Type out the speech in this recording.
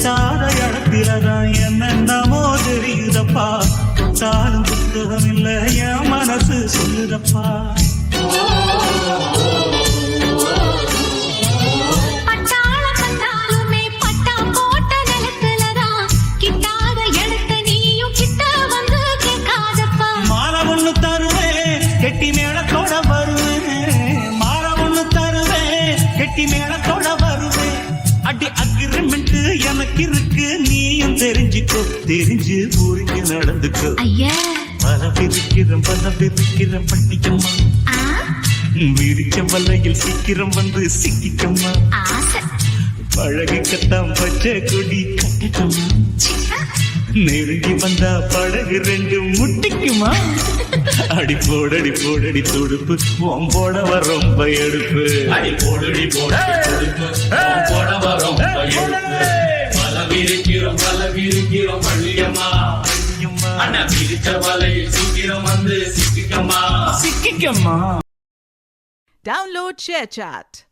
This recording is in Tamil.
சாத இடத்திலதான் என்னென்னமோ தெரியுதப்பா, தானும் புத்தகம் இல்ல என் மனசு சொல்லுதப்பா. கெட்டி மேளத்தோட வருவேன், மாற ஒண்ணு தருவேன், கெட்டி மேளத்தோட வருவேன். அடி அக்ரிமெண்ட் எனக்கு இருக்கு, நீயும் தெரிஞ்சுக்கோ, தெரிஞ்சு புரிஞ்சு நடந்துக்கோ. பல பிரிக்கிறோம் பட்டிக்கம்மா, விரிச்ச வல்லையில் சீக்கிரம் வந்து சிக்கிக்கம்மா. பழகிக்கத்தான் பச்சை கொடி கட்டக்கம்மா, நெருங்கி வந்தா படகு ரெண்டு முட்டிக்குமா. அடி போடடி துடுப்பு, போடவ ரொம்ப எடுப்பு. அடி போடடி துடுப்பு, போடவ ரொம்ப எடுப்பு. பலவிருக்கிறோம் பள்ளியம்மா, அண்ணா பிரிச்ச வலையில் சீக்கிரம் வந்து சிக்கிக்கம்மா. Download ShareChat.